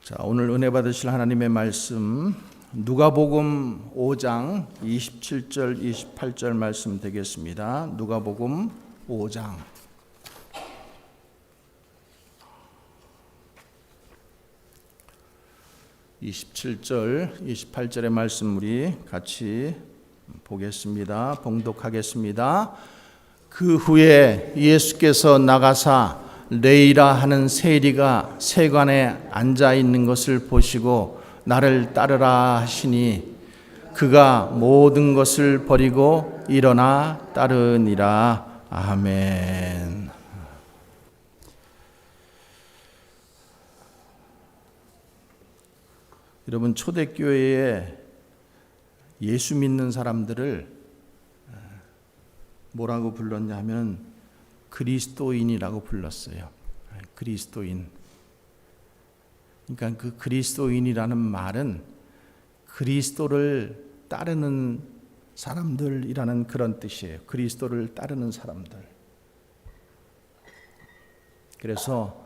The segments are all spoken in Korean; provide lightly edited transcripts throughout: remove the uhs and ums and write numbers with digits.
자, 오늘 은혜 받으실 하나님의 말씀 누가복음 5장 27절 28절 말씀 되겠습니다. 누가복음 5장 27절 28절의 말씀 우리 같이 보겠습니다. 봉독하겠습니다. 그 후에 예수께서 나가사 레이라 하는 세리가 세관에 앉아 있는 것을 보시고 나를 따르라 하시니 그가 모든 것을 버리고 일어나 따르니라. 아멘. 여러분, 초대교회에 예수 믿는 사람들을 뭐라고 불렀냐면 그리스도인이라고 불렀어요. 그리스도인. 그러니까 그 그리스도인이라는 말은 그리스도를 따르는 사람들이라는 그런 뜻이에요. 그리스도를 따르는 사람들. 그래서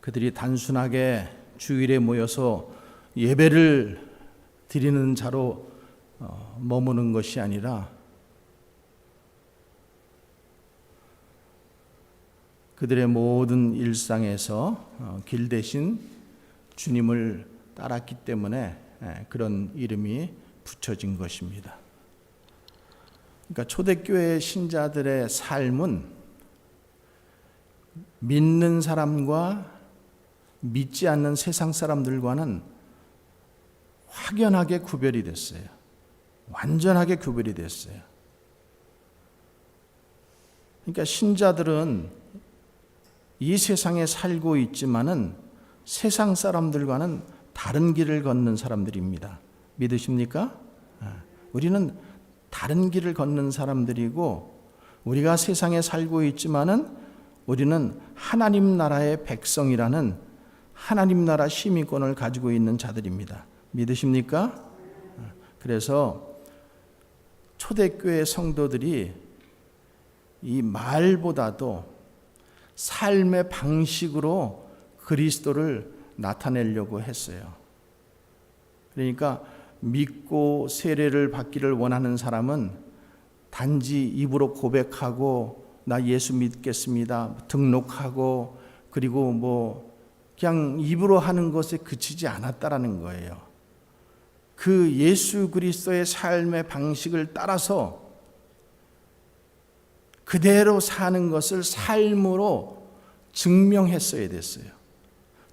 그들이 단순하게 주일에 모여서 예배를 드리는 자로 머무는 것이 아니라 그들의 모든 일상에서 길 대신 주님을 따랐기 때문에 그런 이름이 붙여진 것입니다. 그러니까 초대교회 신자들의 삶은 믿는 사람과 믿지 않는 세상 사람들과는 확연하게 구별이 됐어요. 완전하게 구별이 됐어요. 그러니까 신자들은 이 세상에 살고 있지만은 세상 사람들과는 다른 길을 걷는 사람들입니다. 믿으십니까? 우리는 다른 길을 걷는 사람들이고 우리가 세상에 살고 있지만은 우리는 하나님 나라의 백성이라는 하나님 나라 시민권을 가지고 있는 자들입니다. 믿으십니까? 그래서 초대교회 성도들이 이 말보다도 삶의 방식으로 그리스도를 나타내려고 했어요. 그러니까 믿고 세례를 받기를 원하는 사람은 단지 입으로 고백하고 나 예수 믿겠습니다 등록하고 그리고 그냥 입으로 하는 것에 그치지 않았다라는 거예요. 그 예수 그리스도의 삶의 방식을 따라서 그대로 사는 것을 삶으로 증명했어야 됐어요.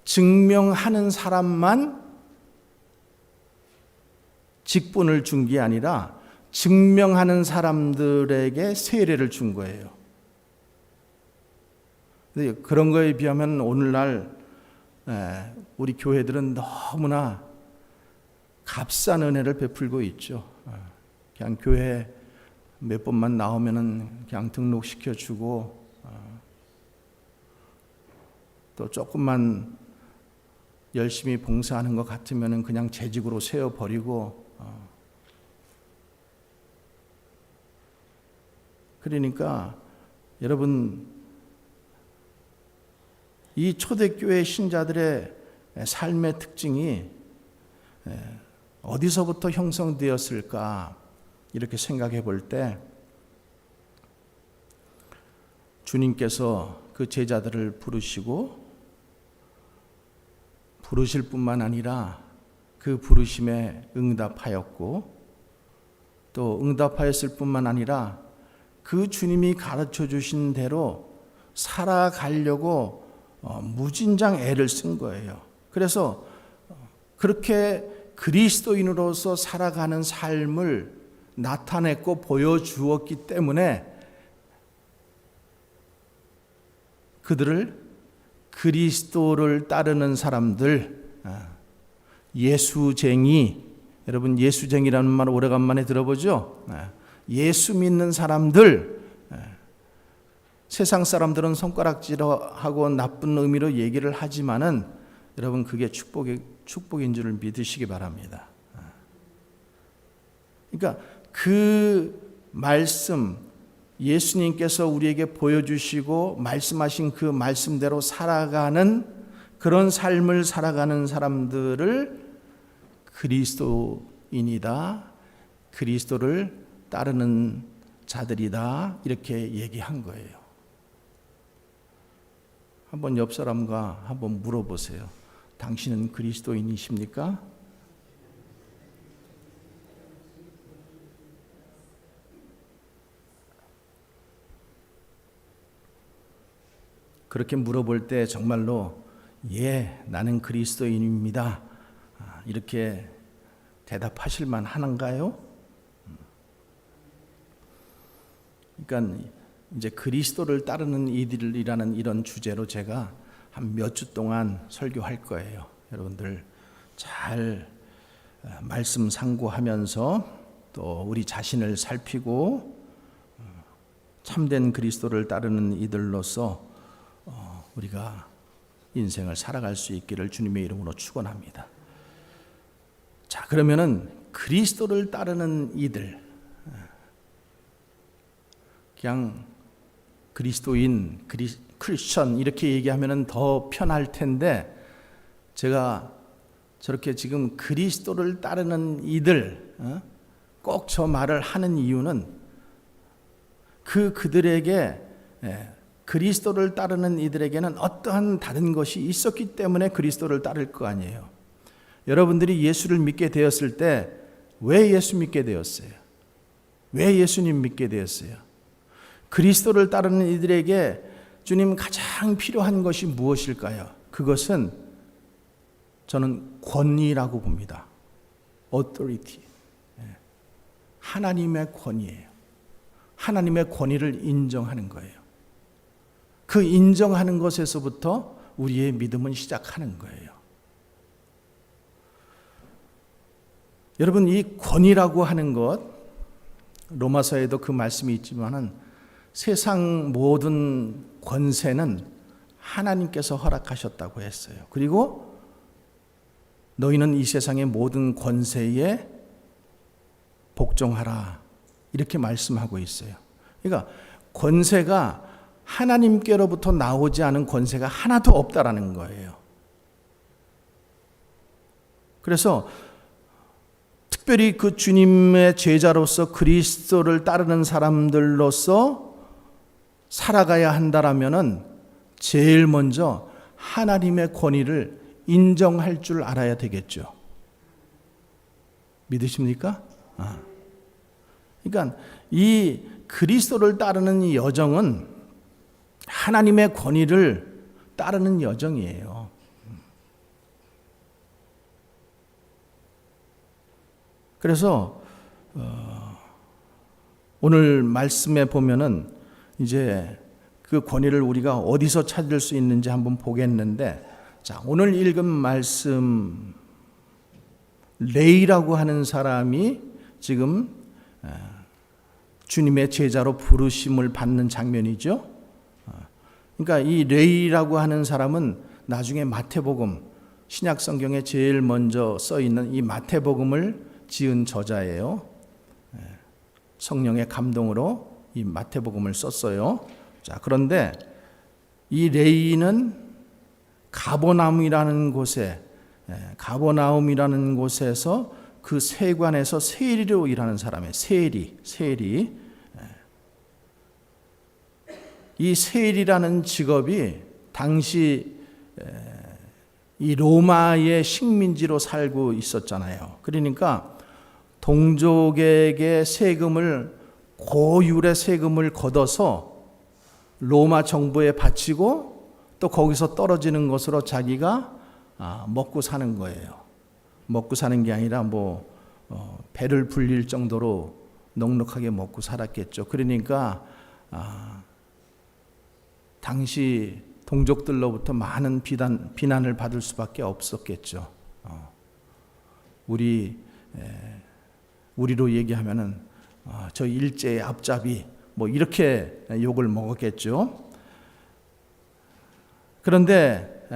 증명하는 사람만 직분을 준 게 아니라 증명하는 사람들에게 세례를 준 거예요. 근데 그런 거에 비하면 오늘날 우리 교회들은 너무나 값싼 은혜를 베풀고 있죠. 그냥 교회 몇 번만 나오면은 그냥 등록시켜주고 또 조금만 열심히 봉사하는 것 같으면은 그냥 재직으로 세워버리고 그러니까 여러분 이 초대교회 신자들의 삶의 특징이 어디서부터 형성되었을까 이렇게 생각해 볼 때 주님께서 그 제자들을 부르실 뿐만 아니라 그 부르심에 응답하였고 또 응답하였을 뿐만 아니라 그 주님이 가르쳐 주신 대로 살아가려고 무진장 애를 쓴 거예요. 그래서 그렇게 그리스도인으로서 살아가는 삶을 나타냈고 보여주었기 때문에 그들을 그리스도를 따르는 사람들, 예수쟁이, 여러분 예수쟁이라는 말 오래간만에 들어보죠? 예수 믿는 사람들, 세상 사람들은 손가락질하고 나쁜 의미로 얘기를 하지만은 여러분 그게 축복인 줄 믿으시기 바랍니다. 그러니까 그 말씀, 예수님께서 우리에게 보여주시고 말씀하신 그 말씀대로 살아가는 그런 삶을 살아가는 사람들을 그리스도인이다, 그리스도를 따르는 자들이다, 이렇게 얘기한 거예요. 한번 옆 사람과 한번 물어보세요. 당신은 그리스도인이십니까? 그렇게 물어볼 때 정말로 예, 나는 그리스도인입니다, 이렇게 대답하실 만한가요? 그러니까 이제 그리스도를 따르는 이들이라는 이런 주제로 제가 한 몇 주 동안 설교할 거예요. 여러분들 잘 말씀 상고하면서 또 우리 자신을 살피고 참된 그리스도를 따르는 이들로서 우리가 인생을 살아갈 수 있기를 주님의 이름으로 축원합니다. 자, 그러면은 그리스도를 따르는 이들, 그냥 그리스도인, 크리스천 이렇게 얘기하면 더 편할 텐데, 제가 저렇게 지금 그리스도를 따르는 이들 꼭 저 말을 하는 이유는 그들에게, 그리스도를 따르는 이들에게는 어떠한 다른 것이 있었기 때문에 그리스도를 따를 거 아니에요. 여러분들이 예수를 믿게 되었을 때 왜 예수 믿게 되었어요? 왜 예수님 믿게 되었어요? 그리스도를 따르는 이들에게 주님 가장 필요한 것이 무엇일까요? 그것은 저는 권위라고 봅니다. authority. 하나님의 권위예요. 하나님의 권위를 인정하는 거예요. 그 인정하는 것에서부터 우리의 믿음은 시작하는 거예요. 여러분, 이 권위라고 하는 것, 로마서에도 그 말씀이 있지만은 세상 모든 권세는 하나님께서 허락하셨다고 했어요. 그리고 너희는 이 세상의 모든 권세에 복종하라, 이렇게 말씀하고 있어요. 그러니까 권세가 하나님께로부터 나오지 않은 권세가 하나도 없다라는 거예요. 그래서 특별히 그 주님의 제자로서 그리스도를 따르는 사람들로서 살아가야 한다라면은 제일 먼저 하나님의 권위를 인정할 줄 알아야 되겠죠. 믿으십니까? 그러니까 이 그리스도를 따르는 이 여정은 하나님의 권위를 따르는 여정이에요. 그래서 오늘 말씀에 보면은 이제 그 권위를 우리가 어디서 찾을 수 있는지 한번 보겠는데, 자, 오늘 읽은 말씀, 레이라고 하는 사람이 지금 주님의 제자로 부르심을 받는 장면이죠. 그러니까 이 레이라고 하는 사람은 나중에 마태복음, 신약 성경에 제일 먼저 써 있는 이 마태복음을 지은 저자예요. 성령의 감동으로 이 마태복음을 썼어요. 자, 그런데 이 레이는 가버나움이라는 곳에서 그 세관에서 세리로 일하는 사람이에요. 세리. 이 세리라는 직업이 당시 이 로마의 식민지로 살고 있었잖아요. 그러니까 동족에게 세금을, 고율의 세금을 걷어서 로마 정부에 바치고 또 거기서 떨어지는 것으로 자기가 먹고 사는 거예요. 먹고 사는 게 아니라 배를 불릴 정도로 넉넉하게 먹고 살았겠죠. 그러니까 당시 동족들로부터 많은 비난을 받을 수밖에 없었겠죠. 우리로 얘기하면은 저 일제의 앞잡이 이렇게 욕을 먹었겠죠. 그런데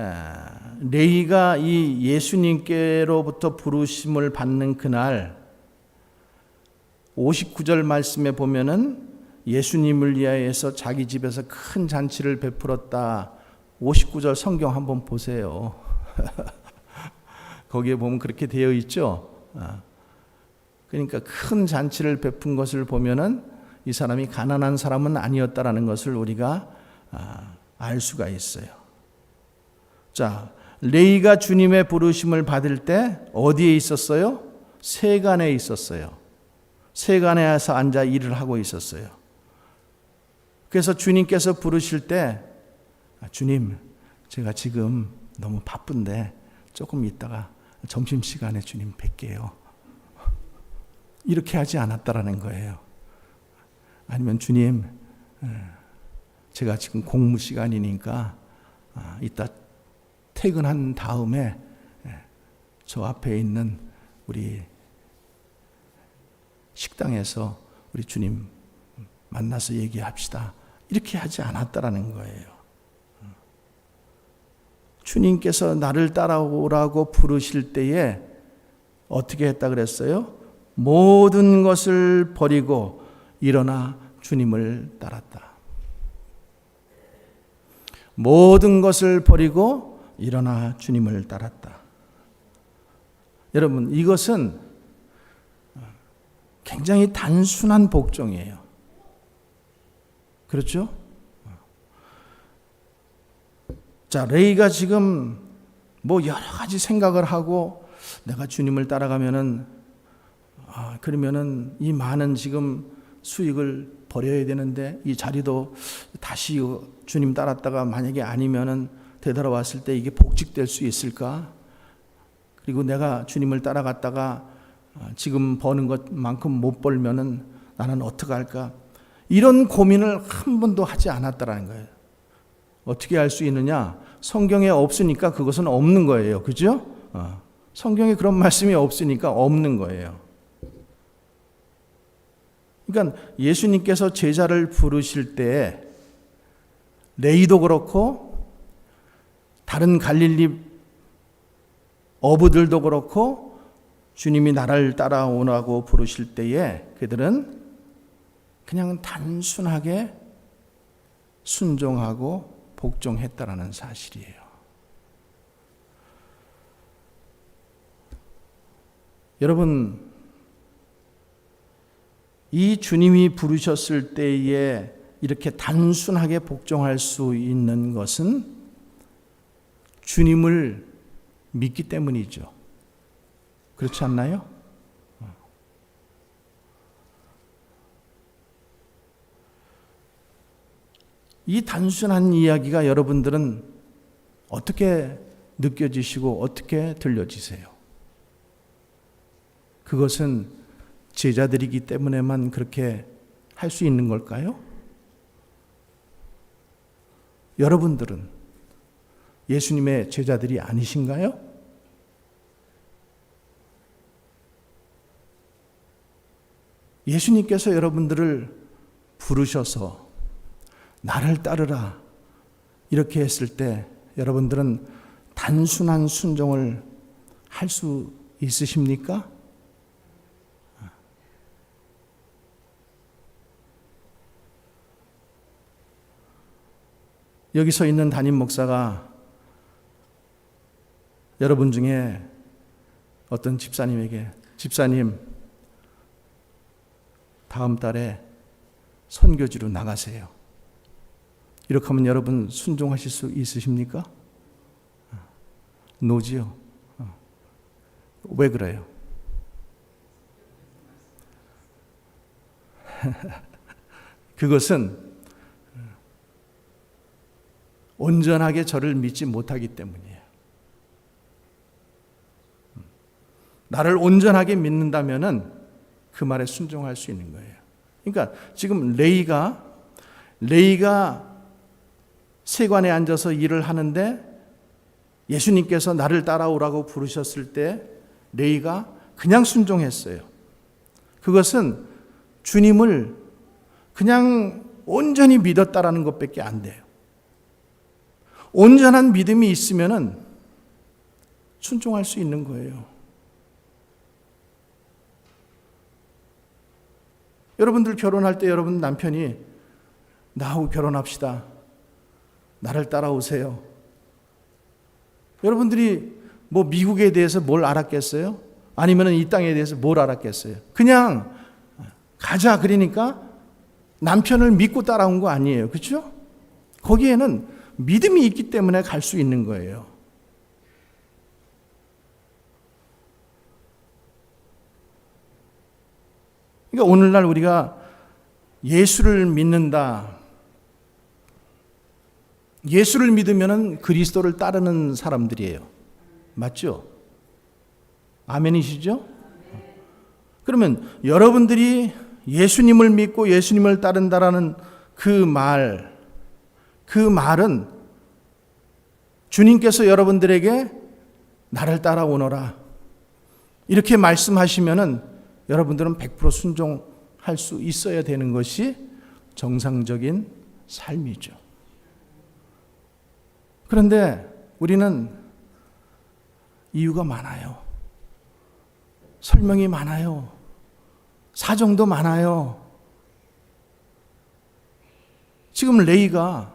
레이가 이 예수님께로부터 부르심을 받는 그날 59절 말씀에 보면은 예수님을 위하여서 자기 집에서 큰 잔치를 베풀었다, 59절 성경 한번 보세요. 거기에 보면 그렇게 되어 있죠. 그러니까 큰 잔치를 베푼 것을 보면은 이 사람이 가난한 사람은 아니었다라는 것을 우리가 알 수가 있어요. 자, 레위가 주님의 부르심을 받을 때 어디에 있었어요? 세간에 있었어요. 세간에서 앉아 일을 하고 있었어요. 그래서 주님께서 부르실 때 주님, 제가 지금 너무 바쁜데 조금 있다가 점심시간에 주님 뵐게요. 이렇게 하지 않았다라는 거예요. 아니면 주님, 제가 지금 공무 시간이니까 이따 퇴근한 다음에 저 앞에 있는 우리 식당에서 우리 주님 만나서 얘기합시다. 이렇게 하지 않았다라는 거예요. 주님께서 나를 따라오라고 부르실 때에 어떻게 했다 그랬어요? 모든 것을 버리고 일어나 주님을 따랐다. 모든 것을 버리고 일어나 주님을 따랐다. 여러분, 이것은 굉장히 단순한 복종이에요. 그렇죠? 자, 레위가 지금 뭐 여러 가지 생각을 하고 내가 주님을 따라가면은 그러면은 이 많은 지금 수익을 버려야 되는데 이 자리도 다시 주님 따랐다가 만약에 아니면은 되돌아왔을 때 이게 복직될 수 있을까? 그리고 내가 주님을 따라갔다가 지금 버는 것만큼 못 벌면은 나는 어떻게 할까? 이런 고민을 한 번도 하지 않았다라는 거예요. 어떻게 할 수 있느냐? 성경에 없으니까 그것은 없는 거예요. 그죠? 성경에 그런 말씀이 없으니까 없는 거예요. 그러니까 예수님께서 제자를 부르실 때 레위도 그렇고 다른 갈릴리 어부들도 그렇고 주님이 나를 따라오라고 부르실 때에 그들은 그냥 단순하게 순종하고 복종했다라는 사실이에요. 여러분, 이 주님이 부르셨을 때에 이렇게 단순하게 복종할 수 있는 것은 주님을 믿기 때문이죠. 그렇지 않나요? 이 단순한 이야기가 여러분들은 어떻게 느껴지시고 어떻게 들려지세요? 그것은 제자들이기 때문에만 그렇게 할 수 있는 걸까요? 여러분들은 예수님의 제자들이 아니신가요? 예수님께서 여러분들을 부르셔서 나를 따르라 이렇게 했을 때 여러분들은 단순한 순종을 할 수 있으십니까? 여기 서 있는 담임 목사가 여러분 중에 어떤 집사님에게 집사님 다음 달에 선교지로 나가세요. 이렇게 하면 여러분 순종하실 수 있으십니까? 노지요. 왜 그래요? 그것은 온전하게 저를 믿지 못하기 때문이에요. 나를 온전하게 믿는다면은 그 말에 순종할 수 있는 거예요. 그러니까 지금 레위가 세관에 앉아서 일을 하는데 예수님께서 나를 따라오라고 부르셨을 때 레위가 그냥 순종했어요. 그것은 주님을 그냥 온전히 믿었다라는 것밖에 안 돼요. 온전한 믿음이 있으면은 순종할 수 있는 거예요. 여러분들 결혼할 때 여러분 남편이 나하고 결혼합시다. 나를 따라오세요. 여러분들이 뭐 미국에 대해서 뭘 알았겠어요? 아니면 이 땅에 대해서 뭘 알았겠어요? 그냥 가자 그러니까 남편을 믿고 따라온 거 아니에요. 그렇죠? 거기에는 믿음이 있기 때문에 갈 수 있는 거예요. 그러니까 오늘날 우리가 예수를 믿는다. 예수를 믿으면 그리스도를 따르는 사람들이에요. 맞죠? 아멘이시죠? 그러면 여러분들이 예수님을 믿고 예수님을 따른다라는 그 말은 주님께서 여러분들에게 나를 따라오너라 이렇게 말씀하시면은 여러분들은 100% 순종할 수 있어야 되는 것이 정상적인 삶이죠. 그런데 우리는 이유가 많아요. 설명이 많아요. 사정도 많아요. 지금 레이가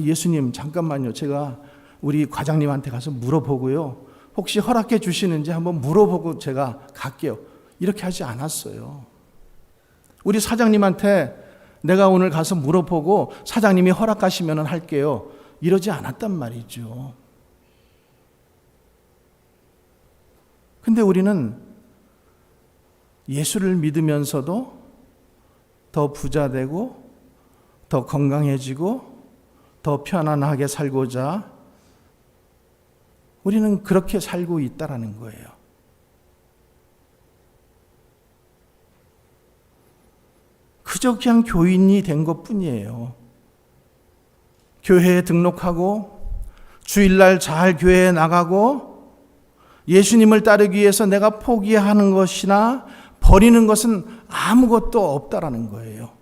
예수님 잠깐만요. 제가 우리 과장님한테 가서 물어보고요. 혹시 허락해 주시는지 한번 물어보고 제가 갈게요. 이렇게 하지 않았어요. 우리 사장님한테 내가 오늘 가서 물어보고 사장님이 허락하시면 할게요. 이러지 않았단 말이죠. 근데 우리는 예수를 믿으면서도 더 부자 되고 더 건강해지고 더 편안하게 살고자 우리는 그렇게 살고 있다라는 거예요. 그저 그냥 교인이 된 것뿐이에요. 교회에 등록하고 주일날 잘 교회에 나가고 예수님을 따르기 위해서 내가 포기하는 것이나 버리는 것은 아무것도 없다라는 거예요.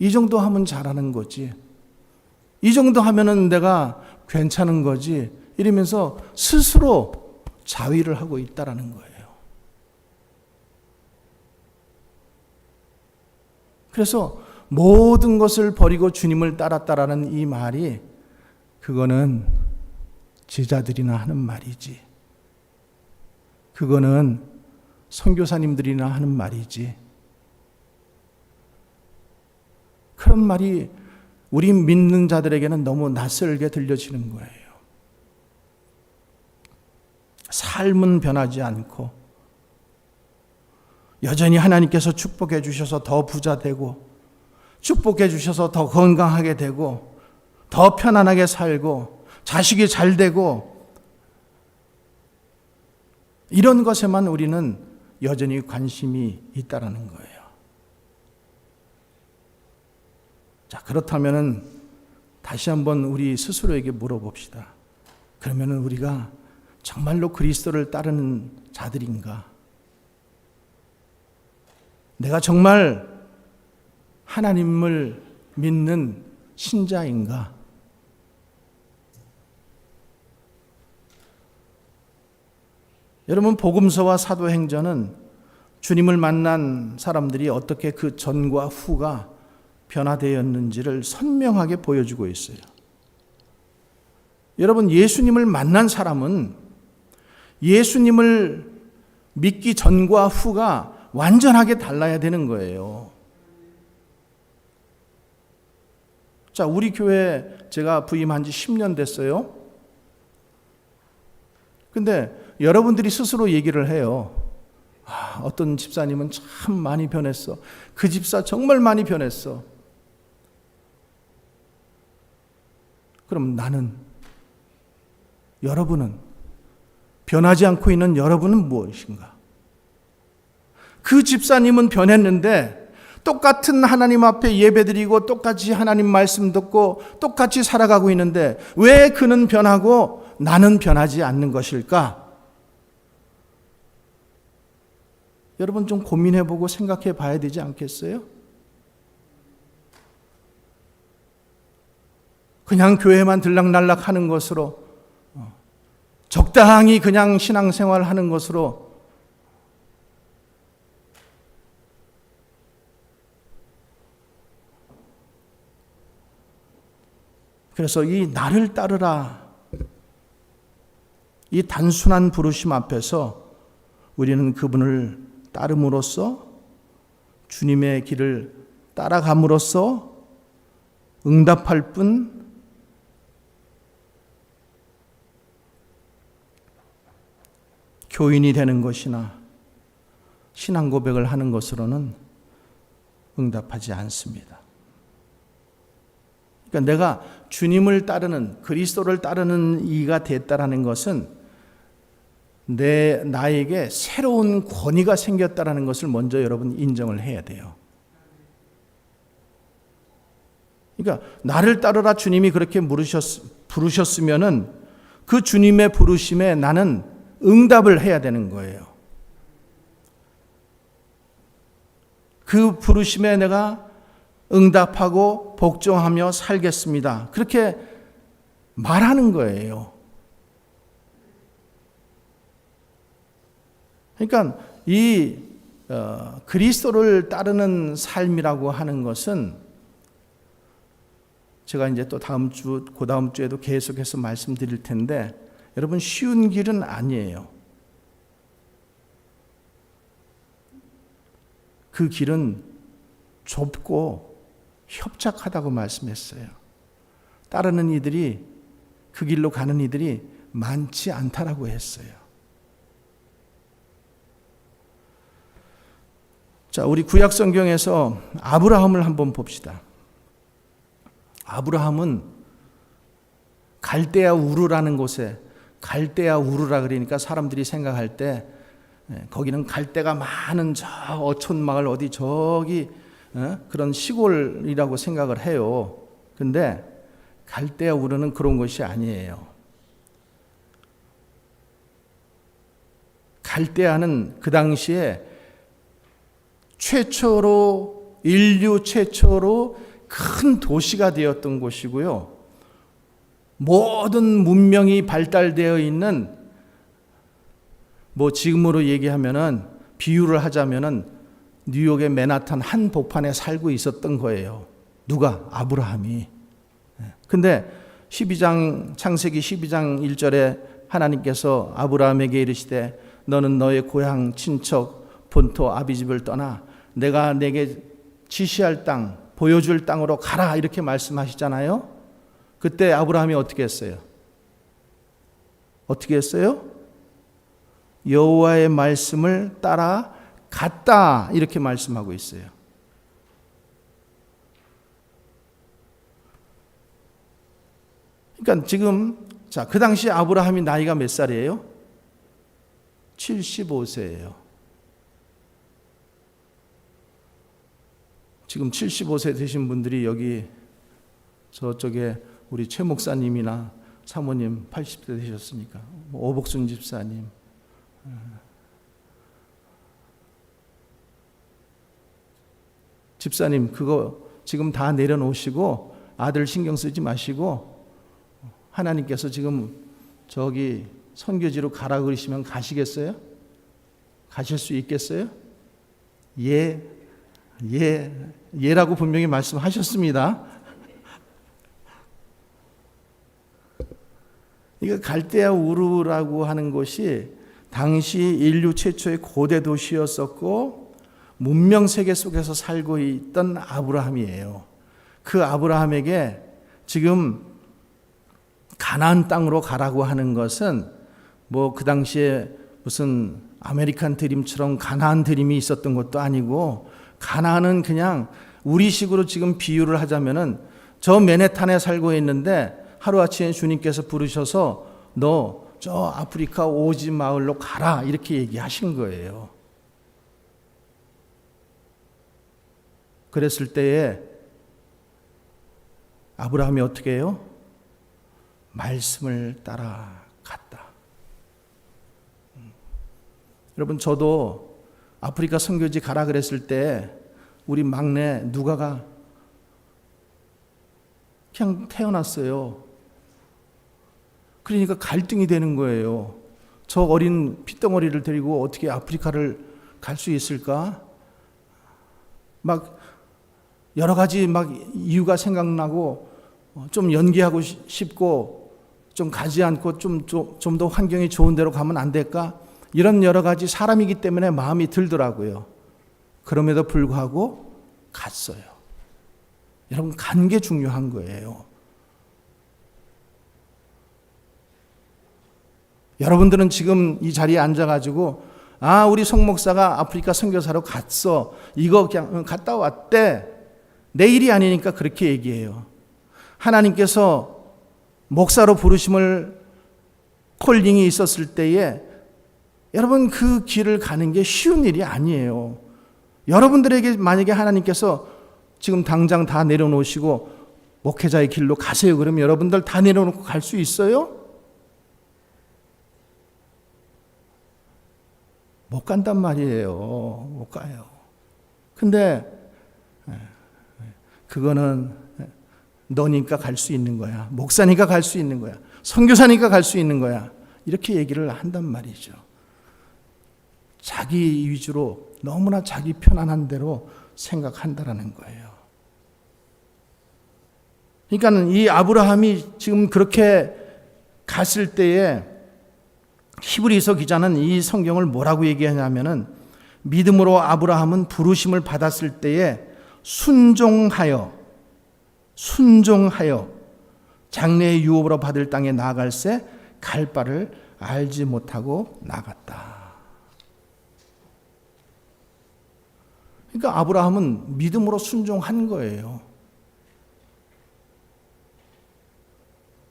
이 정도 하면 잘하는 거지. 이 정도 하면은 내가 괜찮은 거지. 이러면서 스스로 자위를 하고 있다라는 거예요. 그래서 모든 것을 버리고 주님을 따랐다라는 이 말이 그거는 제자들이나 하는 말이지. 그거는 선교사님들이나 하는 말이지. 그런 말이 우리 믿는 자들에게는 너무 낯설게 들려지는 거예요. 삶은 변하지 않고 여전히 하나님께서 축복해 주셔서 더 부자 되고 축복해 주셔서 더 건강하게 되고 더 편안하게 살고 자식이 잘 되고 이런 것에만 우리는 여전히 관심이 있다라는 거예요. 자, 그렇다면은 다시 한번 우리 스스로에게 물어봅시다. 그러면은 우리가 정말로 그리스도를 따르는 자들인가? 내가 정말 하나님을 믿는 신자인가? 여러분, 복음서와 사도행전은 주님을 만난 사람들이 어떻게 그 전과 후가 변화되었는지를 선명하게 보여주고 있어요. 여러분, 예수님을 만난 사람은 예수님을 믿기 전과 후가 완전하게 달라야 되는 거예요. 자, 우리 교회 제가 부임한 지 10년 됐어요. 근데 여러분들이 스스로 얘기를 해요. 어떤 집사님은 참 많이 변했어. 그 집사 정말 많이 변했어. 그럼 나는, 여러분은, 변하지 않고 있는 여러분은 무엇인가? 그 집사님은 변했는데 똑같은 하나님 앞에 예배드리고 똑같이 하나님 말씀 듣고 똑같이 살아가고 있는데 왜 그는 변하고 나는 변하지 않는 것일까? 여러분 좀 고민해보고 생각해 봐야 되지 않겠어요? 그냥 교회만 들락날락 하는 것으로, 적당히 그냥 신앙생활 하는 것으로 그래서 이 나를 따르라, 이 단순한 부르심 앞에서 우리는 그분을 따름으로써, 주님의 길을 따라감으로써 응답할 뿐 교인이 되는 것이나 신앙 고백을 하는 것으로는 응답하지 않습니다. 그러니까 내가 주님을 따르는, 그리스도를 따르는 이가 됐다라는 것은 나에게 새로운 권위가 생겼다라는 것을 먼저 여러분 인정을 해야 돼요. 그러니까 나를 따르라 주님이 그렇게 부르셨으면은 그 주님의 부르심에 나는 응답을 해야 되는 거예요. 그 부르심에 내가 응답하고 복종하며 살겠습니다. 그렇게 말하는 거예요. 그러니까 이 그리스도를 따르는 삶이라고 하는 것은 제가 이제 또 다음 주, 그 다음 주에도 계속해서 말씀드릴 텐데 여러분 쉬운 길은 아니에요. 그 길은 좁고 협착하다고 말씀했어요. 따르는 이들이, 그 길로 가는 이들이 많지 않다라고 했어요. 자, 우리 구약 성경에서 아브라함을 한번 봅시다. 아브라함은 갈대아 우르라는 곳에, 갈대아 우르라 그러니까 사람들이 생각할 때 거기는 갈대가 많은 저 어촌 마을 어디 저기 그런 시골이라고 생각을 해요. 근데 갈대아 우르는 그런 곳이 아니에요. 갈대아는 그 당시에 인류 최초로 큰 도시가 되었던 곳이고요. 모든 문명이 발달되어 있는, 뭐 지금으로 얘기하면은, 비유를 하자면은 뉴욕의 맨하탄 한복판에 살고 있었던 거예요. 누가? 아브라함이. 근데 창세기 12장 1절에 하나님께서 아브라함에게 이르시되 너는 너의 고향, 친척, 본토, 아비집을 떠나 내가 내게 지시할 땅, 보여줄 땅으로 가라 이렇게 말씀하시잖아요. 그때 아브라함이 어떻게 했어요? 어떻게 했어요? 여호와의 말씀을 따라 갔다 이렇게 말씀하고 있어요. 그러니까 지금 그 당시 아브라함이 나이가 몇 살이에요? 75세예요. 지금 75세 되신 분들이 여기 저쪽에 우리 최 목사님이나 사모님 80대 되셨으니까, 오복순 집사님, 집사님 그거 지금 다 내려놓으시고 아들 신경 쓰지 마시고 하나님께서 지금 저기 선교지로 가라 그러시면 가시겠어요? 가실 수 있겠어요? 예라고 분명히 말씀하셨습니다. 이거 갈대아 우르라고 하는 곳이 당시 인류 최초의 고대 도시였었고 문명 세계 속에서 살고 있던 아브라함이에요. 그 아브라함에게 지금 가나안 땅으로 가라고 하는 것은 뭐 그 당시에 무슨 아메리칸 드림처럼 가나안 드림이 있었던 것도 아니고, 가나안은 그냥 우리식으로 지금 비유를 하자면은 저 맨해탄에 살고 있는데 하루아침에 주님께서 부르셔서 너 저 아프리카 오지 마을로 가라 이렇게 얘기하신 거예요. 그랬을 때에 아브라함이 어떻게 해요? 말씀을 따라갔다. 여러분, 저도 아프리카 선교지 가라 그랬을 때 우리 막내 누가가 그냥 태어났어요. 그러니까 갈등이 되는 거예요. 저 어린 핏덩어리를 데리고 어떻게 아프리카를 갈 수 있을까? 막 여러 가지 막 이유가 생각나고 좀 연기하고 싶고 좀 가지 않고 좀 더 환경이 좋은 데로 가면 안 될까? 이런 여러 가지 사람이기 때문에 마음이 들더라고요. 그럼에도 불구하고 갔어요. 여러분, 간 게 중요한 거예요. 여러분들은 지금 이 자리에 앉아가지고 우리 송 목사가 아프리카 선교사로 갔어. 이거 그냥 갔다 왔대. 내일이 아니니까 그렇게 얘기해요. 하나님께서 목사로 부르심을 콜링이 있었을 때에 여러분 그 길을 가는 게 쉬운 일이 아니에요. 여러분들에게 만약에 하나님께서 지금 당장 다 내려놓으시고 목회자의 길로 가세요 그러면 여러분들 다 내려놓고 갈 수 있어요? 못 간단 말이에요. 못 가요. 근데 그거는 너니까 갈 수 있는 거야. 목사니까 갈 수 있는 거야. 선교사니까 갈 수 있는 거야. 이렇게 얘기를 한단 말이죠. 자기 위주로 너무나 자기 편안한 대로 생각한다라는 거예요. 그러니까 이 아브라함이 지금 그렇게 갔을 때에 히브리서 기자는 이 성경을 뭐라고 얘기하냐면은 믿음으로 아브라함은 부르심을 받았을 때에 순종하여 장래의 유업으로 받을 땅에 나아갈새 갈 바를 알지 못하고 나갔다. 그러니까 아브라함은 믿음으로 순종한 거예요.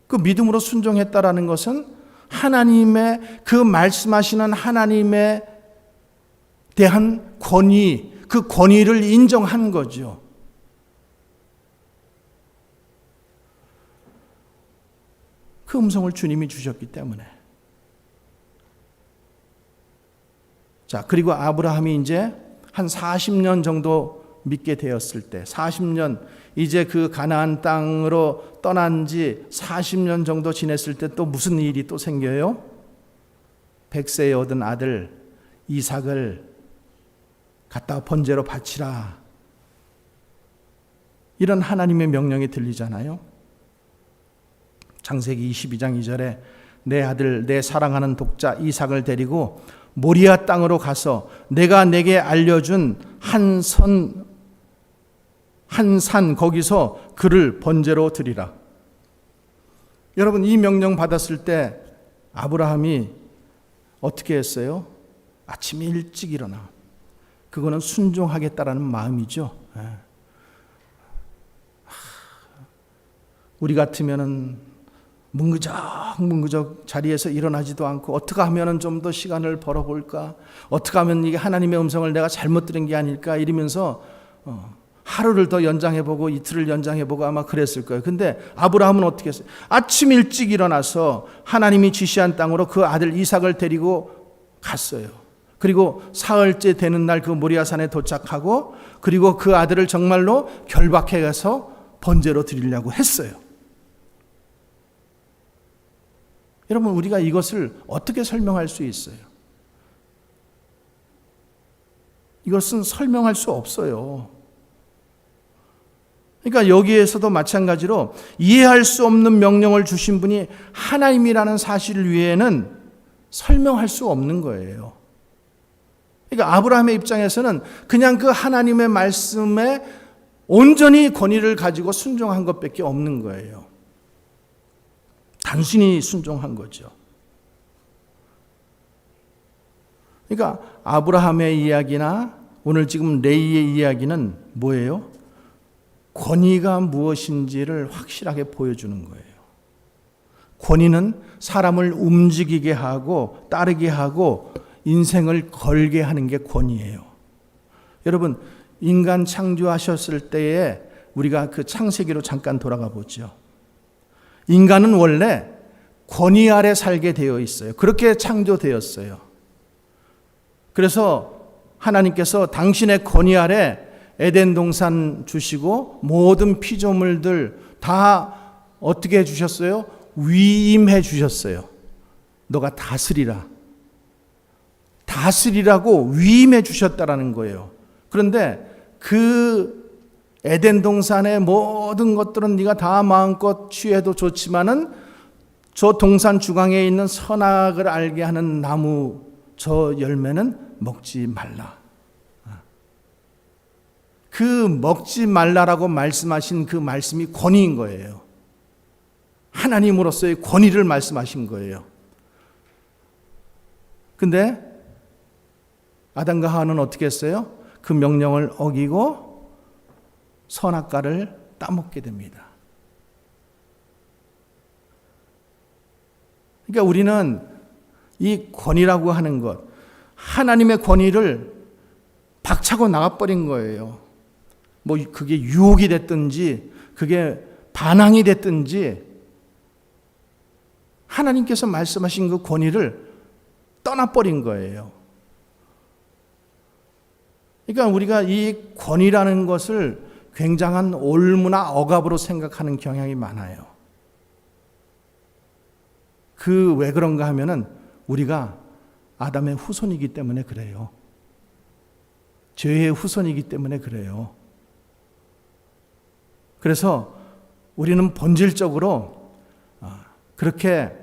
그 믿음으로 순종했다라는 것은 하나님의 그 말씀하시는 하나님에 대한 권위, 그 권위를 인정한 거죠. 그 음성을 주님이 주셨기 때문에. 자, 그리고 아브라함이 이제 한 40년 정도 믿게 되었을 때, 40년 이제 그 가나안 땅으로 떠난 지 40년 정도 지냈을 때 또 무슨 일이 또 생겨요? 100세에 얻은 아들 이삭을 갖다 번제로 바치라. 이런 하나님의 명령이 들리잖아요. 창세기 22장 2절에 내 아들 내 사랑하는 독자 이삭을 데리고 모리아 땅으로 가서 내가 내게 알려준 한 산 거기서 그를 번제로 드리라. 여러분, 이 명령 받았을 때 아브라함이 어떻게 했어요? 아침 일찍 일어나. 그거는 순종하겠다라는 마음이죠. 우리 같으면은 문그적 자리에서 일어나지도 않고 어떻게 하면은 좀 더 시간을 벌어볼까? 어떻게 하면 이게 하나님의 음성을 내가 잘못 들은 게 아닐까? 이러면서 하루를 더 연장해보고 이틀을 연장해보고 아마 그랬을 거예요. 근데 아브라함은 어떻게 했어요? 아침 일찍 일어나서 하나님이 지시한 땅으로 그 아들 이삭을 데리고 갔어요. 그리고 사흘째 되는 날 그 모리아산에 도착하고 그리고 그 아들을 정말로 결박해 가서 번제로 드리려고 했어요. 여러분, 우리가 이것을 어떻게 설명할 수 있어요? 이것은 설명할 수 없어요. 그러니까 여기에서도 마찬가지로 이해할 수 없는 명령을 주신 분이 하나님이라는 사실 위에는 설명할 수 없는 거예요. 그러니까 아브라함의 입장에서는 그냥 그 하나님의 말씀에 온전히 권위를 가지고 순종한 것밖에 없는 거예요. 단순히 순종한 거죠. 그러니까 아브라함의 이야기나 오늘 지금 레이의 이야기는 뭐예요? 권위가 무엇인지를 확실하게 보여주는 거예요. 권위는 사람을 움직이게 하고 따르게 하고 인생을 걸게 하는 게 권위예요. 여러분, 인간 창조하셨을 때에 우리가 그 창세기로 잠깐 돌아가 보죠. 인간은 원래 권위 아래 살게 되어 있어요. 그렇게 창조되었어요. 그래서 하나님께서 당신의 권위 아래 에덴 동산 주시고 모든 피조물들 다 어떻게 해주셨어요? 위임해 주셨어요. 너가 다스리라. 다스리라고 위임해 주셨다라는 거예요. 그런데 그 에덴 동산의 모든 것들은 네가 다 마음껏 취해도 좋지만은 저 동산 주강에 있는 선악을 알게 하는 나무 저 열매는 먹지 말라. 그 먹지 말라라고 말씀하신 그 말씀이 권위인 거예요. 하나님으로서의 권위를 말씀하신 거예요. 근데 아담과 하와는 어떻게 했어요? 그 명령을 어기고 선악과를 따먹게 됩니다. 그러니까 우리는 이 권위라고 하는 것, 하나님의 권위를 박차고 나가버린 거예요. 뭐 그게 유혹이 됐든지 그게 반항이 됐든지 하나님께서 말씀하신 그 권위를 떠나버린 거예요. 그러니까 우리가 이 권위라는 것을 굉장한 올무나 억압으로 생각하는 경향이 많아요. 그 왜 그런가 하면은 우리가 아담의 후손이기 때문에 그래요. 죄의 후손이기 때문에 그래요. 그래서 우리는 본질적으로 그렇게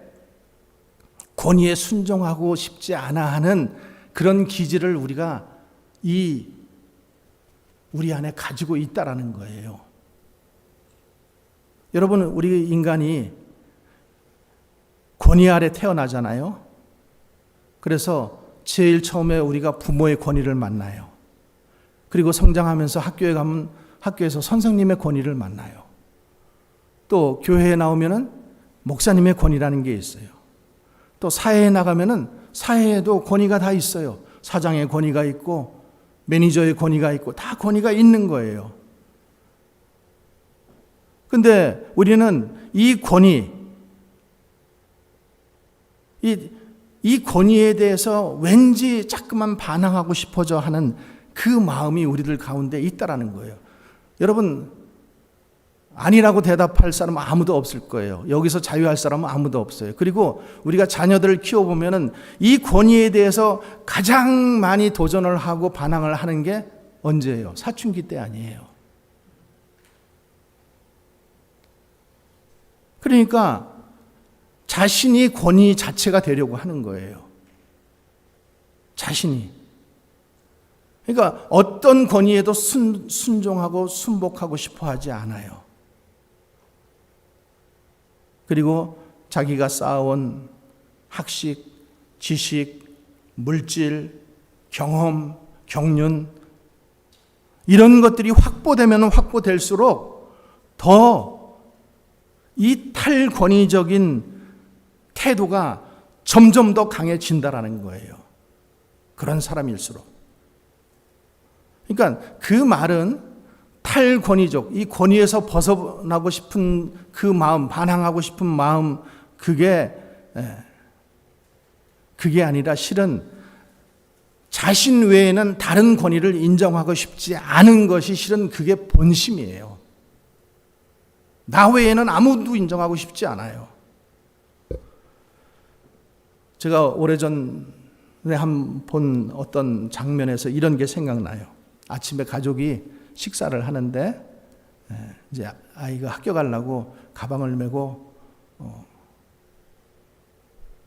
권위에 순종하고 싶지 않아 하는 그런 기질을 우리가 우리 안에 가지고 있다라는 거예요. 여러분, 우리 인간이 권위 아래 태어나잖아요. 그래서 제일 처음에 우리가 부모의 권위를 만나요. 그리고 성장하면서 학교에 가면 학교에서 선생님의 권위를 만나요. 또 교회에 나오면은 목사님의 권위라는 게 있어요. 또 사회에 나가면은 사회에도 권위가 다 있어요. 사장의 권위가 있고 매니저의 권위가 있고 다 권위가 있는 거예요. 근데 우리는 이 권위, 이 권위에 대해서 왠지 자꾸만 반항하고 싶어져 하는 그 마음이 우리들 가운데 있다라는 거예요. 여러분, 아니라고 대답할 사람은 아무도 없을 거예요. 여기서 자유할 사람은 아무도 없어요. 그리고 우리가 자녀들을 키워보면은 이 권위에 대해서 가장 많이 도전을 하고 반항을 하는 게 언제예요? 사춘기 때 아니에요. 그러니까 자신이 권위 자체가 되려고 하는 거예요. 자신이. 그러니까 어떤 권위에도 순종하고 순복하고 싶어 하지 않아요. 그리고 자기가 쌓아온 학식, 지식, 물질, 경험, 경륜 이런 것들이 확보되면 확보될수록 더 이 탈권위적인 태도가 점점 더 강해진다라는 거예요. 그런 사람일수록. 그러니까 그 말은 탈권위적, 이 권위에서 벗어나고 싶은 그 마음, 반항하고 싶은 마음, 그게 아니라 실은 자신 외에는 다른 권위를 인정하고 싶지 않은 것이 실은 그게 본심이에요. 나 외에는 아무도 인정하고 싶지 않아요. 제가 오래전에 본 어떤 장면에서 이런 게 생각나요. 아침에 가족이 식사를 하는데 이제 아이가 학교 가려고 가방을 메고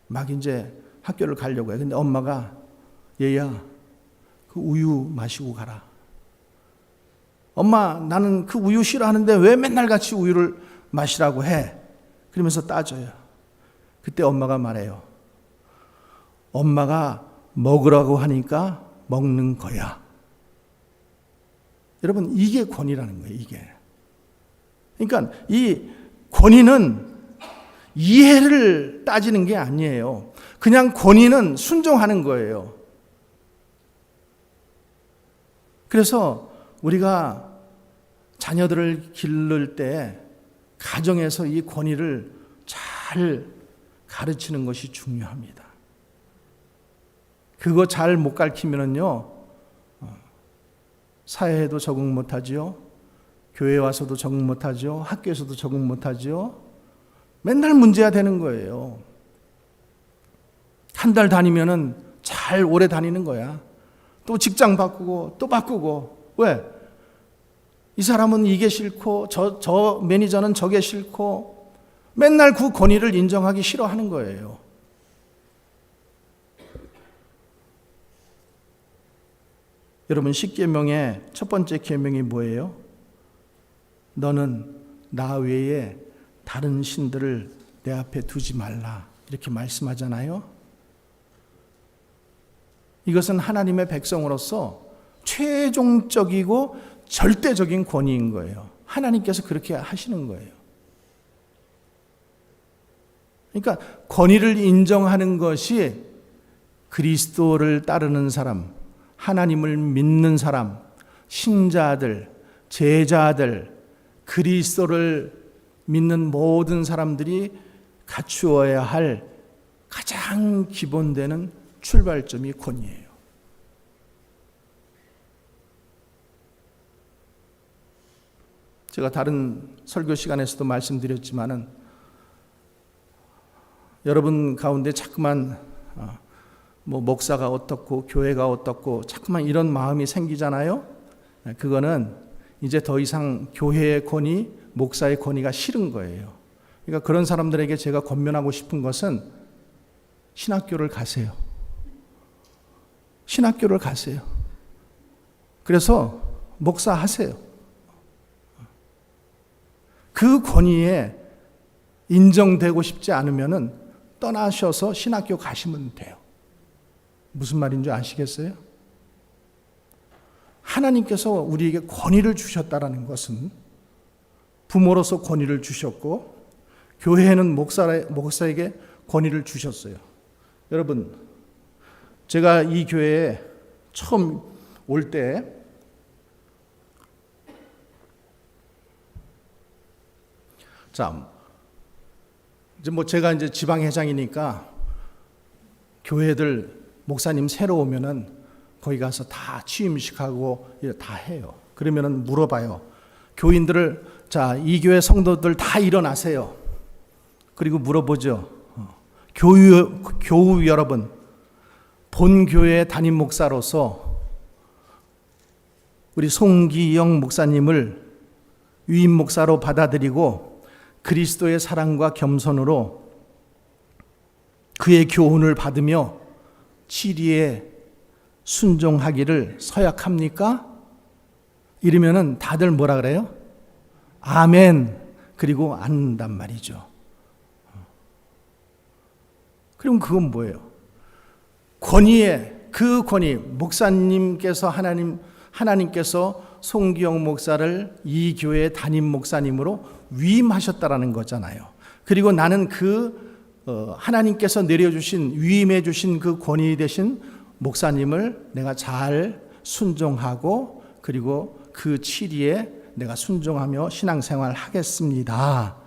막 이제 학교를 가려고 해요. 근데 엄마가 얘야 그 우유 마시고 가라. 엄마 나는 그 우유 싫어하는데 왜 맨날 같이 우유를 마시라고 해? 그러면서 따져요. 그때 엄마가 말해요. 엄마가 먹으라고 하니까 먹는 거야. 여러분 이게 권위라는 거예요. 이게. 그러니까 이 권위는 이해를 따지는 게 아니에요. 그냥 권위는 순종하는 거예요. 그래서 우리가 자녀들을 기를 때 가정에서 이 권위를 잘 가르치는 것이 중요합니다. 그거 잘 못 가르치면은요, 사회에도 적응 못하지요, 교회에 와서도 적응 못하죠, 학교에서도 적응 못하죠. 맨날 문제가 되는 거예요. 한 달 다니면은 잘 오래 다니는 거야. 또 직장 바꾸고 또 바꾸고. 왜? 이 사람은 이게 싫고 저 매니저는 저게 싫고 맨날 그 권위를 인정하기 싫어하는 거예요. 여러분, 10계명의 첫 번째 계명이 뭐예요? 너는 나 외에 다른 신들을 내 앞에 두지 말라, 이렇게 말씀하잖아요. 이것은 하나님의 백성으로서 최종적이고 절대적인 권위인 거예요. 하나님께서 그렇게 하시는 거예요. 그러니까 권위를 인정하는 것이 그리스도를 따르는 사람, 하나님을 믿는 사람, 신자들, 제자들, 그리스도를 믿는 모든 사람들이 갖추어야 할 가장 기본되는 출발점이 권위예요. 제가 다른 설교 시간에서도 말씀드렸지만은 여러분 가운데 자꾸만 목사가 어떻고 교회가 어떻고 자꾸만 이런 마음이 생기잖아요. 그거는 이제 더 이상 교회의 권위, 목사의 권위가 싫은 거예요. 그러니까 그런 사람들에게 제가 권면하고 싶은 것은 신학교를 가세요. 신학교를 가세요. 그래서 목사하세요. 그 권위에 인정되고 싶지 않으면은 떠나셔서 신학교 가시면 돼요. 무슨 말인 줄 아시겠어요? 하나님께서 우리에게 권위를 주셨다라는 것은 부모로서 권위를 주셨고 교회에는 목사에게 권위를 주셨어요. 여러분, 제가 이 교회에 처음 올 때 제가 이제 지방회장이니까 교회들 목사님 새로 오면은 거기 가서 다 취임식하고 다 해요. 그러면은 물어봐요. 교인들을, 이 교회 성도들 다 일어나세요. 그리고 물어보죠. 교우 여러분, 본 교회 담임 목사로서 우리 송기영 목사님을 위임 목사로 받아들이고 그리스도의 사랑과 겸손으로 그의 교훈을 받으며 치리에 순종하기를 서약합니까? 이러면은 다들 뭐라 그래요? 아멘. 그리고 안단 말이죠. 그럼 그건 뭐예요? 그 권위, 목사님께서 하나님께서 송기영 목사를 이 교회의 담임 목사님으로 위임하셨다라는 거잖아요. 그리고 나는 하나님께서 내려주신, 위임해 주신 그 권위 되신 목사님을 내가 잘 순종하고 그리고 그 치리에 내가 순종하며 신앙생활 하겠습니다.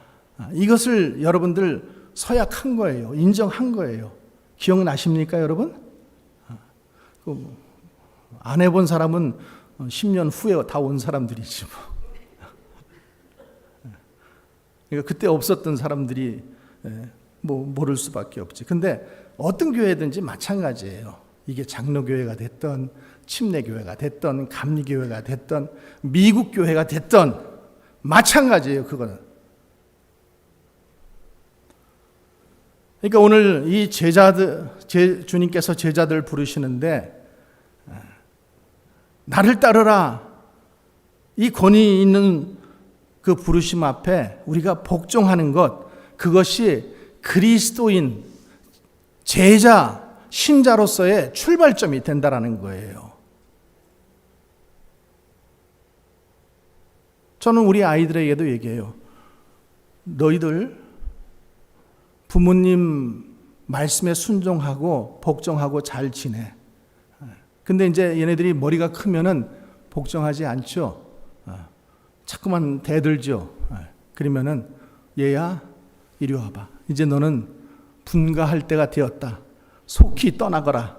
이것을 여러분들 서약한 거예요. 인정한 거예요. 기억나십니까, 여러분? 안 해본 사람은 10년 후에 다 온 사람들이지 뭐. 그러니까 그때 없었던 사람들이 모를 수밖에 없지. 근데 어떤 교회든지 마찬가지예요. 이게 장로교회가 됐던, 침례교회가 됐던, 감리교회가 됐던, 미국 교회가 됐던 마찬가지예요. 그거는. 그러니까 오늘 이 주님께서 제자들 부르시는데 나를 따르라, 이 권위 있는 그 부르심 앞에 우리가 복종하는 것, 그것이 그리스도인 제자, 신자로서의 출발점이 된다라는 거예요. 저는 우리 아이들에게도 얘기해요. 너희들 부모님 말씀에 순종하고 복종하고 잘 지내. 근데 이제 얘네들이 머리가 크면은 복종하지 않죠. 자꾸만 대들죠. 그러면은 얘야 이리 와봐. 이제 너는 분가할 때가 되었다. 속히 떠나거라.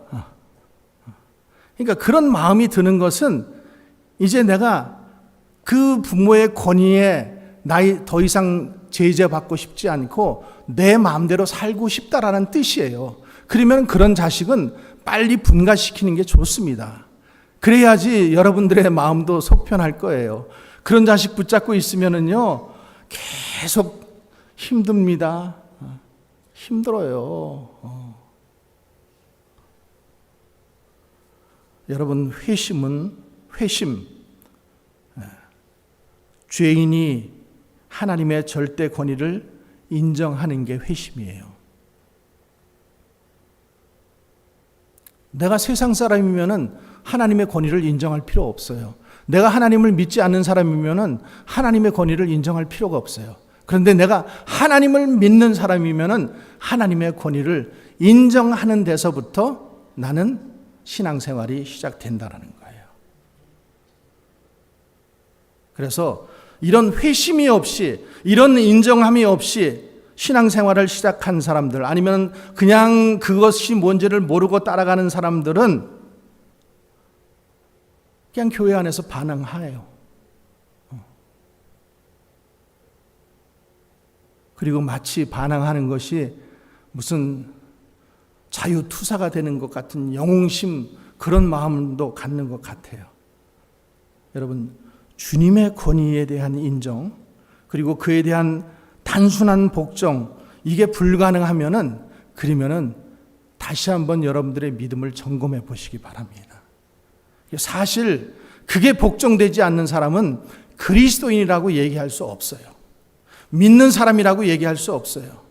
그러니까 그런 마음이 드는 것은 이제 내가 그 부모의 권위에 더 이상 제재받고 싶지 않고 내 마음대로 살고 싶다라는 뜻이에요. 그러면 그런 자식은 빨리 분가시키는 게 좋습니다. 그래야지 여러분들의 마음도 속편할 거예요. 그런 자식 붙잡고 있으면은요, 계속 힘듭니다. 힘들어요. 여러분, 회심, 죄인이 하나님의 절대 권위를 인정하는 게 회심이에요. 내가 세상 사람이면은 하나님의 권위를 인정할 필요 없어요. 내가 하나님을 믿지 않는 사람이면은 하나님의 권위를 인정할 필요가 없어요. 그런데 내가 하나님을 믿는 사람이면은 하나님의 권위를 인정하는 데서부터 나는 신앙생활이 시작된다는 거예요. 그래서 이런 회심이 없이, 이런 인정함이 없이 신앙생활을 시작한 사람들, 아니면 그냥 그것이 뭔지를 모르고 따라가는 사람들은 그냥 교회 안에서 반항해요. 그리고 마치 반항하는 것이 무슨 자유투사가 되는 것 같은 영웅심, 그런 마음도 갖는 것 같아요. 여러분, 주님의 권위에 대한 인정, 그리고 그에 대한 단순한 복종, 이게 불가능하면은, 그러면은 다시 한번 여러분들의 믿음을 점검해 보시기 바랍니다. 사실 그게 복종되지 않는 사람은 그리스도인이라고 얘기할 수 없어요. 믿는 사람이라고 얘기할 수 없어요.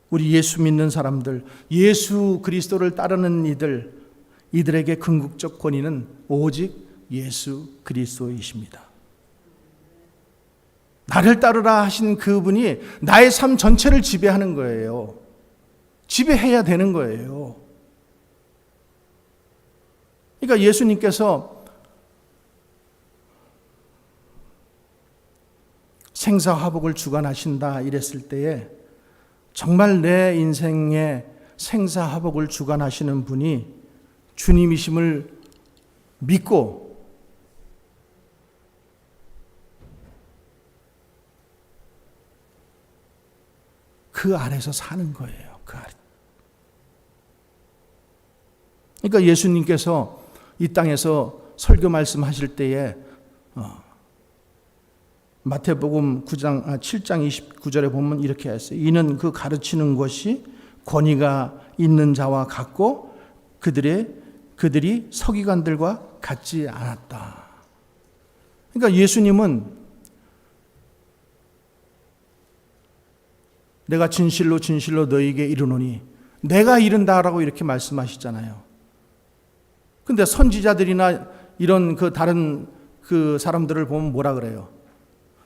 우리 예수 믿는 사람들, 예수 그리스도를 따르는 이들에게 궁극적 권위는 오직 예수 그리스도이십니다. 나를 따르라 하신 그분이 나의 삶 전체를 지배하는 거예요. 지배해야 되는 거예요. 그러니까 예수님께서 생사화복을 주관하신다 이랬을 때에 정말 내 인생에 생사화복을 주관하시는 분이 주님이심을 믿고 그 안에서 사는 거예요. 그 안에. 그러니까 예수님께서 이 땅에서 설교 말씀하실 때에 마태복음 7장 29절에 보면 이렇게 했어요. 이는 그 가르치는 것이 권위가 있는 자와 같고 그들이 서기관들과 같지 않았다. 그러니까 예수님은 내가 진실로 진실로 너희에게 이르노니, 내가 이른다라고 이렇게 말씀하시잖아요. 근데 선지자들이나 이런 그 다른 그 사람들을 보면 뭐라 그래요?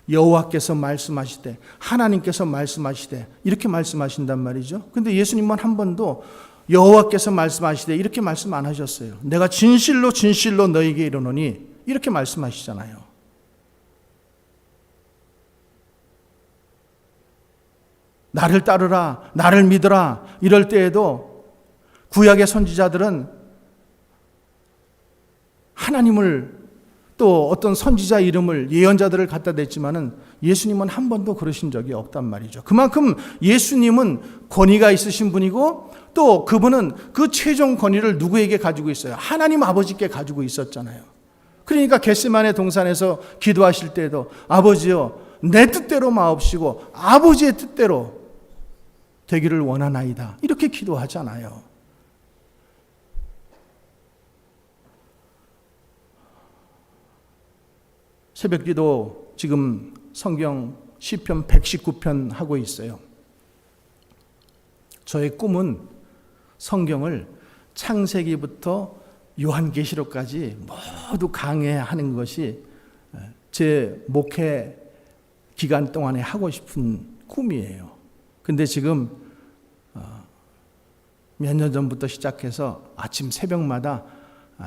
여호와께서 말씀하시되, 하나님께서 말씀하시되, 이렇게 말씀하신단 말이죠. 근데 예수님은 한 번도 여호와께서 말씀하시되 이렇게 말씀 안 하셨어요. 내가 진실로 진실로 너희에게 이르노니 이렇게 말씀하시잖아요. 나를 따르라, 나를 믿으라 이럴 때에도 구약의 선지자들은 하나님을, 또 어떤 선지자 이름을, 예언자들을 갖다 댔지만은 예수님은 한 번도 그러신 적이 없단 말이죠. 그만큼 예수님은 권위가 있으신 분이고, 또 그분은 그 최종 권위를 누구에게 가지고 있어요? 하나님 아버지께 가지고 있었잖아요. 그러니까 겟세마네 동산에서 기도하실 때도 아버지여 내 뜻대로 마옵시고 아버지의 뜻대로 되기를 원하나이다, 이렇게 기도하잖아요. 새벽기도 지금 성경 시편 119편 하고 있어요. 저의 꿈은 성경을 창세기부터 요한계시록까지 모두 강해하는 것이 제 목회 기간 동안에 하고 싶은 꿈이에요. 근데 지금 몇 년 전부터 시작해서 아침 새벽마다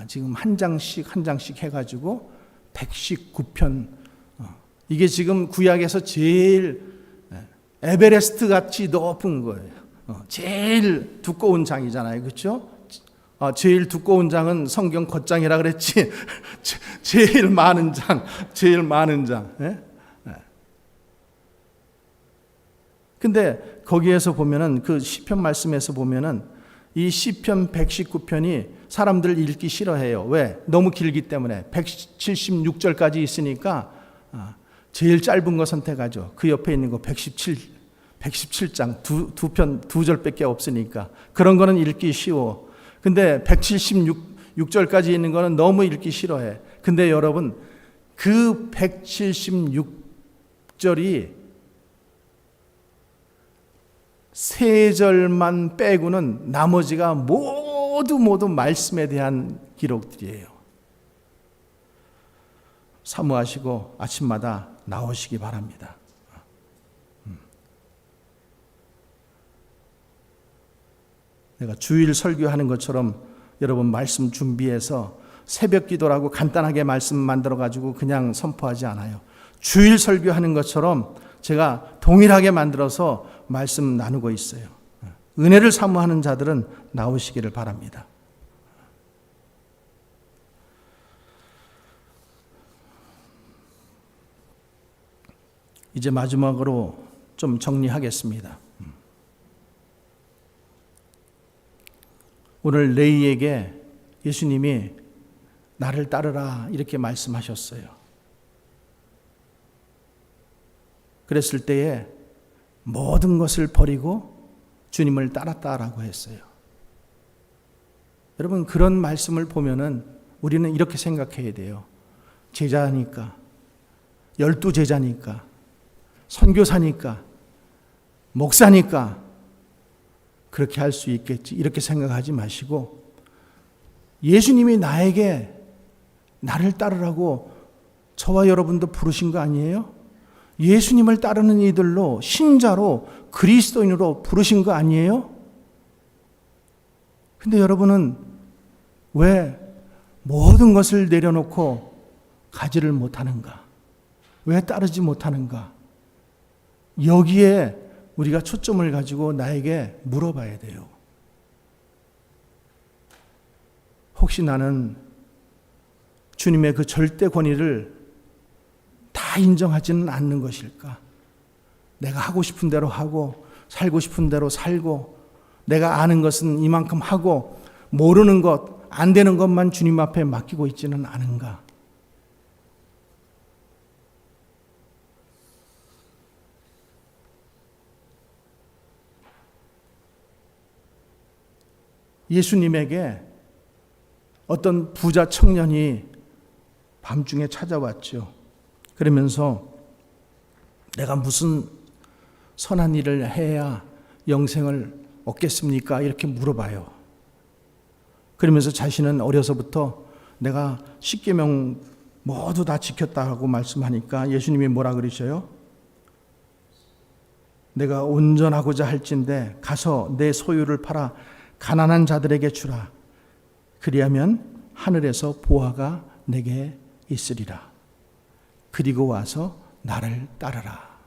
지금 한 장씩 해가지고 119편, 이게 지금 구약에서 제일 에베레스트 같이 높은 거예요. 제일 두꺼운 장이잖아요. 그렇죠? 제일 두꺼운 장은 성경 겉장이라 그랬지. 제일 많은 장. 근데 거기에서 보면은, 그 시편 말씀에서 보면은 이 시편 119편이 사람들 읽기 싫어해요. 왜? 너무 길기 때문에. 176절까지 있으니까 제일 짧은 거 선택하죠. 그 옆에 있는 거 117장 두 편 두 절밖에 없으니까 그런 거는 읽기 쉬워. 근데 176절까지 있는 거는 너무 읽기 싫어해. 근데 여러분 그 176절이 세 절만 빼고는 나머지가 모두 말씀에 대한 기록들이에요. 사모하시고 아침마다 나오시기 바랍니다. 내가 주일 설교하는 것처럼 여러분 말씀 준비해서 새벽 기도라고 간단하게 말씀 만들어 가지고 그냥 선포하지 않아요. 주일 설교하는 것처럼 제가 동일하게 만들어서 말씀 나누고 있어요. 은혜를 사모하는 자들은 나오시기를 바랍니다. 이제 마지막으로 좀 정리하겠습니다. 오늘 레이에게 예수님이 나를 따르라 이렇게 말씀하셨어요. 그랬을 때에 모든 것을 버리고 주님을 따랐다라고 했어요. 여러분 그런 말씀을 보면은 우리는 이렇게 생각해야 돼요. 제자니까, 12제자니까, 선교사니까, 목사니까 그렇게 할 수 있겠지 이렇게 생각하지 마시고 예수님이 나에게 나를 따르라고 저와 여러분도 부르신 거 아니에요? 예수님을 따르는 이들로 신자로 그리스도인으로 부르신 거 아니에요? 근데 여러분은 왜 모든 것을 내려놓고 가지를 못하는가? 왜 따르지 못하는가? 여기에 우리가 초점을 가지고 나에게 물어봐야 돼요. 혹시 나는 주님의 그 절대 권위를 다 인정하지는 않는 것일까? 내가 하고 싶은 대로 하고 살고 싶은 대로 살고 내가 아는 것은 이만큼 하고 모르는 것, 안 되는 것만 주님 앞에 맡기고 있지는 않은가? 예수님에게 어떤 부자 청년이 밤중에 찾아왔죠. 그러면서 내가 무슨 선한 일을 해야 영생을 얻겠습니까? 이렇게 물어봐요. 그러면서 자신은 어려서부터 내가 십계명 모두 다 지켰다고 말씀하니까 예수님이 뭐라 그러셔요? 내가 온전하고자 할진대 가서 내 소유를 팔아 가난한 자들에게 주라. 그리하면 하늘에서 보화가 내게 있으리라. 그리고 와서 나를 따르라.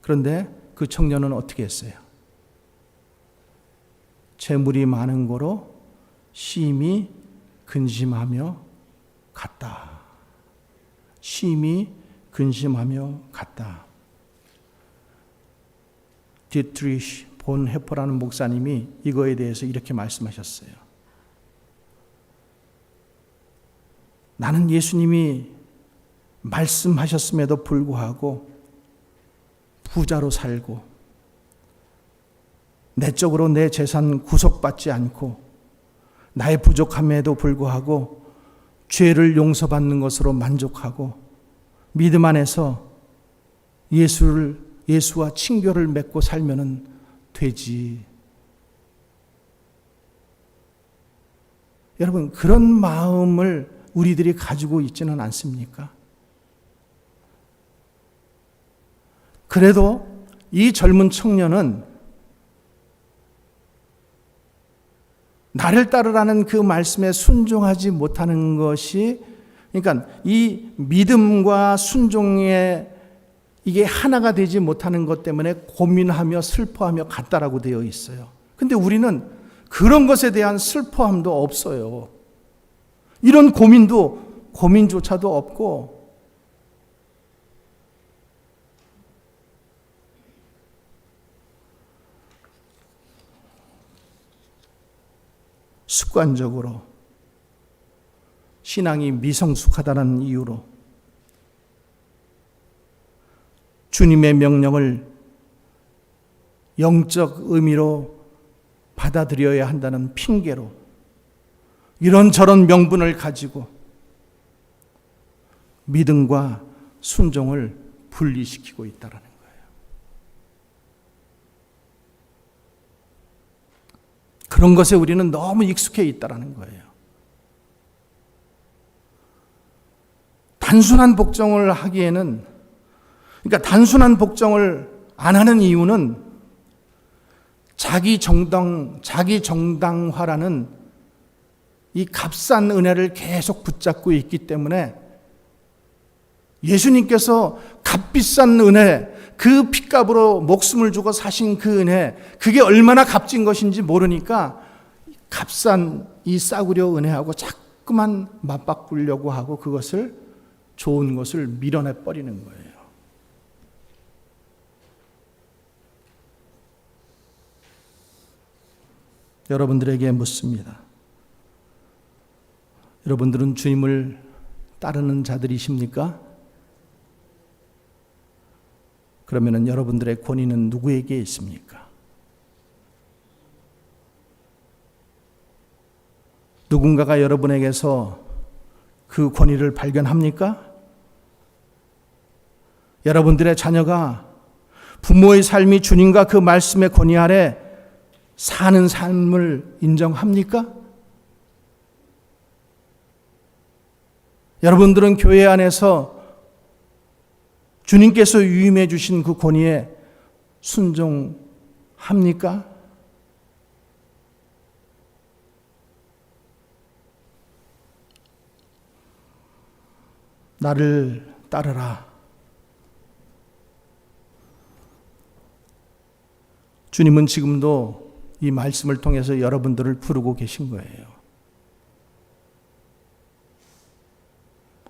그런데 그 청년은 어떻게 했어요? 재물이 많은 고로 심히 근심하며 갔다. 심히 근심하며 갔다. 디트리히 본 헤퍼라는 목사님이 이거에 대해서 이렇게 말씀하셨어요. 나는 예수님이 말씀하셨음에도 불구하고 부자로 살고 내적으로 내 재산 구속받지 않고 나의 부족함에도 불구하고 죄를 용서받는 것으로 만족하고 믿음 안에서 예수와 친교를 맺고 살면은 되지. 여러분 그런 마음을 우리들이 가지고 있지는 않습니까? 그래도 이 젊은 청년은 나를 따르라는 그 말씀에 순종하지 못하는 것이, 그러니까 이 믿음과 순종의 이게 하나가 되지 못하는 것 때문에 고민하며 슬퍼하며 갔다라고 되어 있어요. 근데 우리는 그런 것에 대한 슬퍼함도 없어요. 이런 고민조차도 없고, 습관적으로 신앙이 미성숙하다는 이유로 주님의 명령을 영적 의미로 받아들여야 한다는 핑계로 이런저런 명분을 가지고 믿음과 순종을 분리시키고 있다는 거예요. 그런 것에 우리는 너무 익숙해 있다는 거예요. 단순한 복종을 하기에는, 그러니까 단순한 복종을 안 하는 이유는 자기 정당화라는 이 값싼 은혜를 계속 붙잡고 있기 때문에 예수님께서 값비싼 은혜, 그 핏값으로 목숨을 주고 사신 그 은혜, 그게 얼마나 값진 것인지 모르니까 값싼 이 싸구려 은혜하고 자꾸만 맞바꾸려고 하고 그것을 좋은 것을 밀어내 버리는 거예요. 여러분들에게 묻습니다. 여러분들은 주님을 따르는 자들이십니까? 그러면 여러분들의 권위는 누구에게 있습니까? 누군가가 여러분에게서 그 권위를 발견합니까? 여러분들의 자녀가 부모의 삶이 주님과 그 말씀의 권위 아래 사는 삶을 인정합니까? 여러분들은 교회 안에서 주님께서 위임해 주신 그 권위에 순종합니까? 나를 따르라. 주님은 지금도 이 말씀을 통해서 여러분들을 부르고 계신 거예요.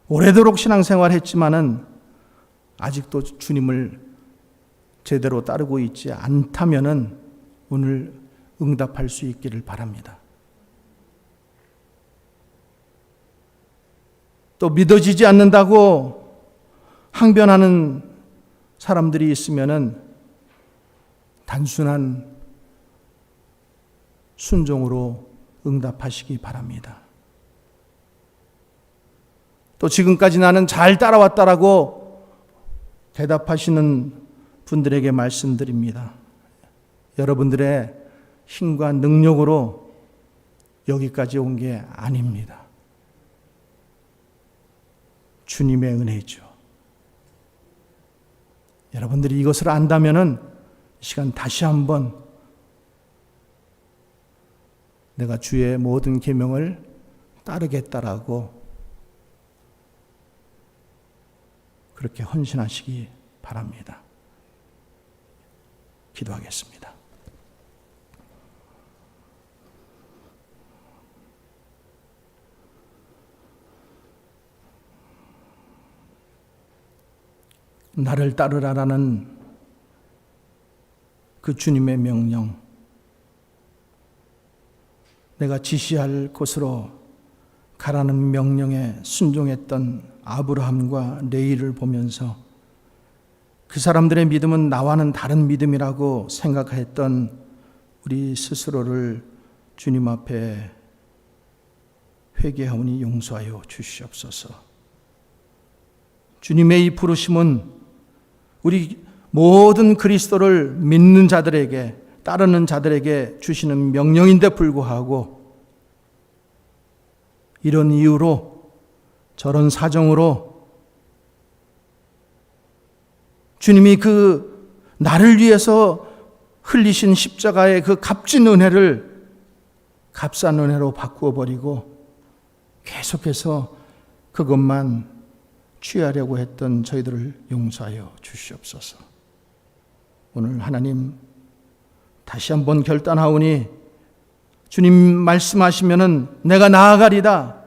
오래도록 신앙생활 했지만은 아직도 주님을 제대로 따르고 있지 않다면은 오늘 응답할 수 있기를 바랍니다. 또 믿어지지 않는다고 항변하는 사람들이 있으면은 단순한 순종으로 응답하시기 바랍니다. 또 지금까지 나는 잘 따라왔다라고 대답하시는 분들에게 말씀드립니다. 여러분들의 힘과 능력으로 여기까지 온 게 아닙니다. 주님의 은혜죠. 여러분들이 이것을 안다면은 이 시간 다시 한번 내가 주의 모든 계명을 따르겠다라고 그렇게 헌신하시기 바랍니다. 기도하겠습니다. 나를 따르라라는 그 주님의 명령, 내가 지시할 곳으로 가라는 명령에 순종했던 아브라함과 레위를 보면서 그 사람들의 믿음은 나와는 다른 믿음이라고 생각했던 우리 스스로를 주님 앞에 회개하오니 용서하여 주시옵소서. 주님의 이 부르심은 우리 모든 그리스도를 믿는 자들에게, 따르는 자들에게 주시는 명령인데 불구하고 이런 이유로, 저런 사정으로 주님이 그 나를 위해서 흘리신 십자가의 그 값진 은혜를 값싼 은혜로 바꾸어 버리고 계속해서 그것만 취하려고 했던 저희들을 용서하여 주시옵소서. 오늘 하나님 다시 한번 결단하오니 주님 말씀하시면은 내가 나아가리다.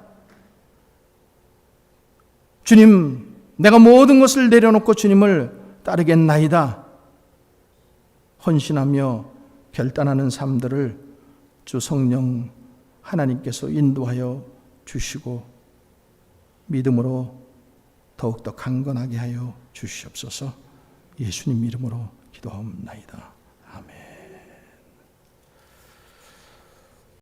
주님, 내가 모든 것을 내려놓고 주님을 따르겠나이다. 헌신하며 결단하는 삶들을 주 성령 하나님께서 인도하여 주시고 믿음으로 더욱더 강건하게 하여 주시옵소서. 예수님 이름으로 기도하옵나이다.